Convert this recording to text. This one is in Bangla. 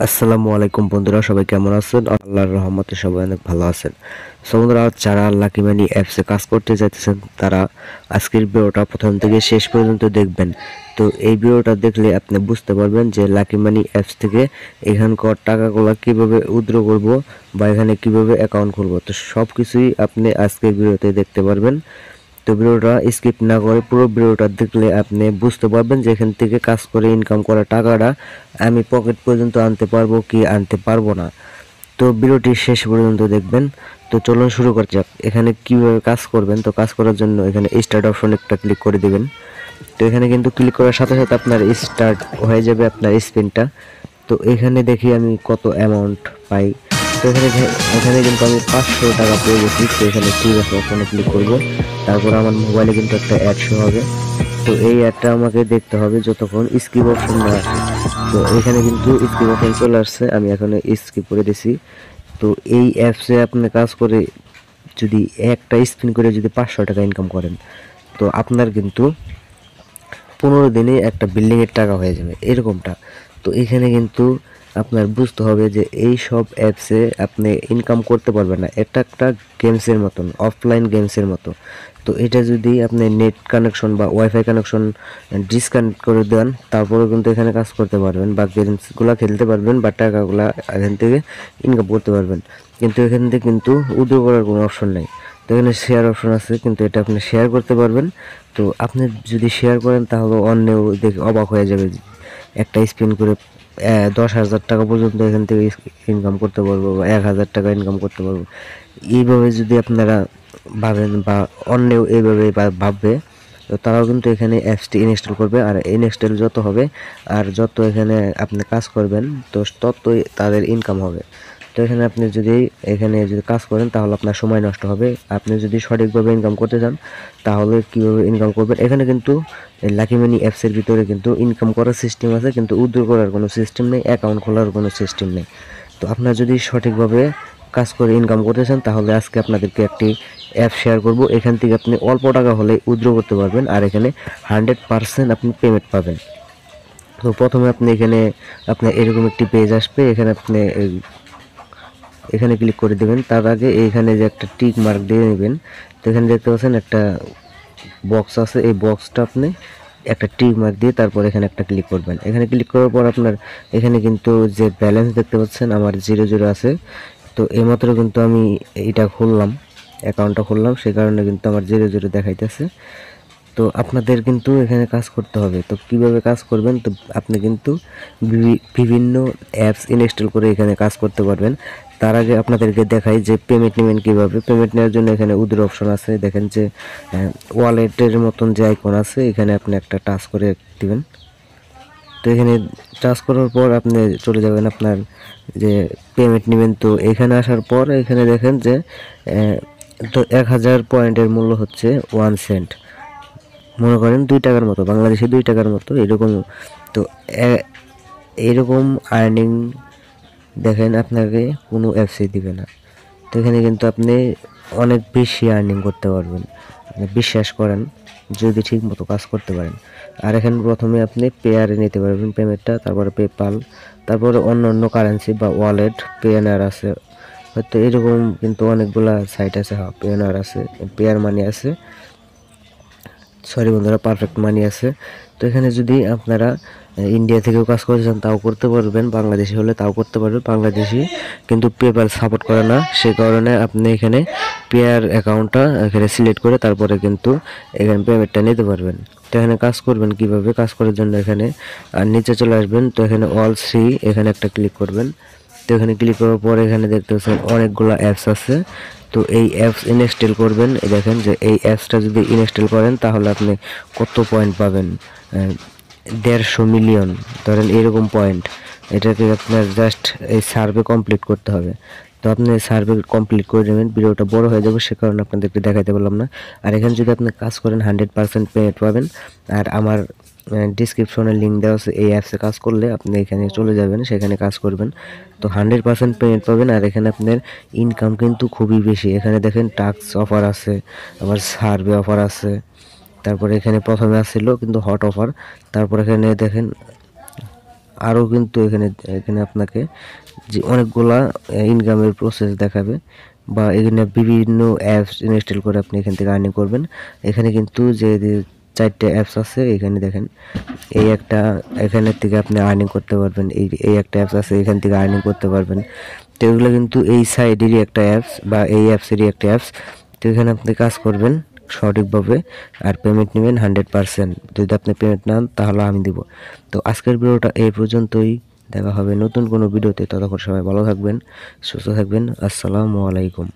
আসসালামু আলাইকুম বন্ধুরা, সবাই কেমন আছেন? আল্লাহর রহমতে সবাই অনেক ভালো আছেন। সো বন্ধুরা, যারা লাকি মানি অ্যাপসে কাজ করতে চাইতেছেন তারা আজকের ভিডিওটা প্রথম থেকে শেষ পর্যন্ত দেখবেন। তো এই ভিডিওটা দেখলে আপনি বুঝতে পারবেন যে লাকি মানি অ্যাপস থেকে এখানকার টাকাগুলো কিভাবে উইথড্র করব বা এখানে কিভাবে অ্যাকাউন্ট খুলবো। তো সব কিছুই আপনি আজকের ভিডিওতে দেখতে পারবেন। তো ভিডিওটা স্কিপ না করে পুরো ভিডিওটা দেখলে আপনি বুঝতে পারবেন যে এখান থেকে কাজ করে ইনকাম করা টাকাটা আমি পকেট পর্যন্ত আনতে পারবো কি আনতে পারবো না। তো ভিডিওটি শেষ পর্যন্ত দেখবেন। তো চলুন শুরু করা যাক। এখানে কিভাবে কাজ করবেন, তো কাজ করার জন্য এখানে স্টার্ট অপশন একটা ক্লিক করে দিবেন। তো এখানে কিন্তু ক্লিক করার সাথে সাথে আপনার স্টার্ট হয়ে যাবে আপনার স্পিনটা। তো এখানে দেখি আমি কত অ্যামাউন্ট পাই। তো এখানে কিন্তু আমি 500 টাকা পেয়ে গেছি। তো এখানে ঠিক আছে অপশনে ক্লিক করব। তারপর আমার মোবাইলে কিন্তু একটা অ্যাড শো হবে। তো এই অ্যাডটা আমাকে দেখতে হবে যতক্ষণ স্কিপ অপশন না আসে। তো এখানে কিন্তু স্কিপ অপশন চলে আসছে, আমি এখন স্কিপ করে দিছি। তো এই অ্যাপসে আপনি কাজ করে যদি একটা স্পিন করে যদি 500 টাকা ইনকাম করেন, তো আপনার কিন্তু 15 দিনে একটা বিল্ডিংয়ের টাকা হয়ে যাবে এরকমটা। তো এখানে কিন্তু আপনার বুঝতে হবে যে এই সব অ্যাপসে আপনি ইনকাম করতে পারবেন না। এটা একটা গেমসের মতন, অফলাইন গেমসের মতো। তো এটা যদি আপনি নেট কানেকশন বা ওয়াইফাই কানেকশন ডিসকানেক্ট করে দেন, তারপরেও কিন্তু এখানে কাজ করতে পারবেন বা গেমসগুলো খেলতে পারবেন বা টাকাগুলো এখান থেকে ইনকাম করতে পারবেন। কিন্তু এখান থেকে কিন্তু উইথড্র করার কোনো অপশন নেই। তো এখানে শেয়ার অপশন আছে, কিন্তু এটা আপনি শেয়ার করতে পারবেন। তো আপনি যদি শেয়ার করেন তাহলে অন্যেও দেখে অবাক হয়ে যাবে যে একটা স্পিন করে 10,000 টাকা পর্যন্ত এখান থেকে ইনকাম করতে পারবো বা 1,000 টাকা ইনকাম করতে পারবো। এইভাবে যদি আপনারা ভাবেন বা অন্যেও এইভাবে ভাববে, তো তারাও কিন্তু এখানে অ্যাপসটি ইনস্টল করবে। আর ইনস্টল যত হবে আর যত এখানে আপনি কাজ করবেন, তো ততই তাদের ইনকাম হবে। তো এখানে আপনি যদি কাজ করেন তাহলে আপনার সময় নষ্ট হবে। আপনি যদি সঠিকভাবে ইনকাম করতে চান তাহলে কীভাবে ইনকাম করবেন, এখানে কিন্তু লাকি মানি অ্যাপসের ভিতরে কিন্তু ইনকাম করার সিস্টেম আছে, কিন্তু উইথড্র করার কোনো সিস্টেম নেই, অ্যাকাউন্ট খোলার কোনো সিস্টেম নেই। তো আপনার যদি সঠিকভাবে কাজ করে ইনকাম করতে চান তাহলে আজকে আপনাদেরকে একটি অ্যাপ শেয়ার করব। এখান থেকে আপনি অল্প টাকা হলে উইথড্র করতে পারবেন আর এখানে 100% আপনি পেমেন্ট পাবেন। তো প্রথমে আপনি এখানে আপনার এরকম একটি পেজ আসবে। এখানে ক্লিক করে দেবেন। তার আগে এখানে যে একটা টিক মার্ক দিয়ে নেবেন। তো এখানে দেখতে পাচ্ছেন একটা বক্স আছে, এই বক্সটা আপনি একটা টিক মার্ক দিয়ে তারপর এখানে একটা ক্লিক করবেন। এখানে ক্লিক করার পর আপনার এখানে কিন্তু যে ব্যালেন্স দেখতে পাচ্ছেন আমার 0 আছে। তো এইমাত্র কিন্তু আমি এটা খুললাম, অ্যাকাউন্টটা খুললাম, সেই কারণে কিন্তু আমার 0 দেখাইতেছে। তো আপনাদের কিন্তু এখানে কাজ করতে হবে। তো কিভাবে কাজ করবেন, তো আপনি কিন্তু বিভিন্ন অ্যাপস ইনস্টল করে এখানে কাজ করতে পারবেন। তার আগে আপনাদেরকে দেখাই যে পেমেন্ট নেবেন কীভাবে। পেমেন্ট নেওয়ার জন্য এখানে উইথড্র অপশন আছে, দেখেন যে ওয়ালেটের মতন যে আইকন আছে, এখানে আপনি একটা টাচ করে দিবেন। তো এখানে টাচ করার পর আপনি চলে যাবেন আপনার যে পেমেন্ট নেবেন। তো এখানে আসার পর এখানে দেখেন যে তো 1000 পয়েন্টের মূল্য হচ্ছে 1 সেন্ট, মনে করেন 2 টাকার মতো, বাংলাদেশে 2 টাকার মতো এরকম। তো এরকম আর্নিং দেখেন আপনাকে কোনো অ্যাপসে দিবে না। তো এখানে কিন্তু আপনি অনেক বেশি আর্নিং করতে পারবেন, আপনি বিশ্বাস করেন যদি ঠিক মতো কাজ করতে পারেন। আর এখানে প্রথমে আপনি পেয়ারে নিতে পারবেন পেমেন্টটা, তারপরে পেপাল, তারপরে অন্য অন্য কারেন্সি বা ওয়ালেট, পেয়ার আছে হয়তো এরকম কিন্তু অনেকগুলা সাইট আছে। হ্যাঁ, পেয়ার আছে, পেয়ার মানি আছে, সরি বন্ধুরা, পারফেক্ট মানি আছে। তো এখানে যদি আপনারা ইন্ডিয়া থেকেও কাজ করতে চান তাও করতে পারবেন, বাংলাদেশি হলে তাও করতে পারবেন। বাংলাদেশি কিন্তু পেপ্যাল সাপোর্ট করে না, সে কারণে আপনি এখানে পেয়ার অ্যাকাউন্টটা এখানে সিলেক্ট করে তারপরে কিন্তু এখানে পেমেন্টটা নিতে পারবেন। তো এখানে কাজ করবেন কিভাবে, কাজ করার জন্য এখানে নিচে চলে আসবেন। তো এখানে অল সি এখানে একটা ক্লিক করবেন। তো এখানে ক্লিক করার পর এখানে দেখতে পাচ্ছেন অনেকগুলো অ্যাপস আছে। তো এই অ্যাপস ইনস্টল করবেন। দেখেন যে এই অ্যাপসটা যদি ইনস্টল করেন তাহলে আপনি কত পয়েন্ট পাবেন, 150 মিলিয়ন ধরেন এরকম পয়েন্ট। এটাকে আপনার জাস্ট এই সার্ভে কমপ্লিট করতে হবে। তো আপনি সার্ভে কমপ্লিট করে নেবেন। ভিডিওটা বড় হয়ে যাবে, সে কারণে আপনাদেরকে দেখাতে পারলাম না। আর এখানে যদি আপনি কাজ করেন 100% পেমেন্ট পাবেন। আর আমার ডিসক্রিপশনে লিঙ্ক দেওয়া আছে, এই অ্যাপসে কাজ করলে আপনি এখানে চলে যাবেন, সেখানে কাজ করবেন। তো 100% পেমেন্ট পাবেন। আর এখানে আপনার ইনকাম কিন্তু খুবই বেশি। এখানে দেখেন টাস্ক অফার আছে, আবার সার্ভে অফার আছে, তারপরে এখানে প্রথমে আসছিল কিন্তু হট অফার। তারপর এখানে দেখেন আরও কিন্তু এখানে এখানে আপনাকে যে অনেকগুলা ইনকামের প্রসেস দেখাবে, বা এখানে বিভিন্ন অ্যাপস ইনস্টল করে আপনি এখান থেকে আর্নিং করবেন। এখানে কিন্তু যে 4টে অ্যাপস আছে এখানে দেখেন, এই একটা, এখানের থেকে আপনি আর্নিং করতে পারবেন। এই একটা অ্যাপস আছে, এখান থেকে আর্নিং করতে পারবেন। তো এগুলো কিন্তু এই সাইডেরই একটা অ্যাপস বা এই অ্যাপসেরই একটা অ্যাপস। তো এখানে আপনি কাজ করবেন সঠিকভাবে আর পেমেন্ট নেবেন 100%। যদি আপনি পেমেন্ট নেন তাহলে আমি দিব। তো আজকের ভিডিওটা এই পর্যন্তই, দেখা হবে নতুন কোনো ভিডিওতে। ততক্ষণ সবাই ভালো থাকবেন, সুস্থ থাকবেন। আসসালামু আলাইকুম।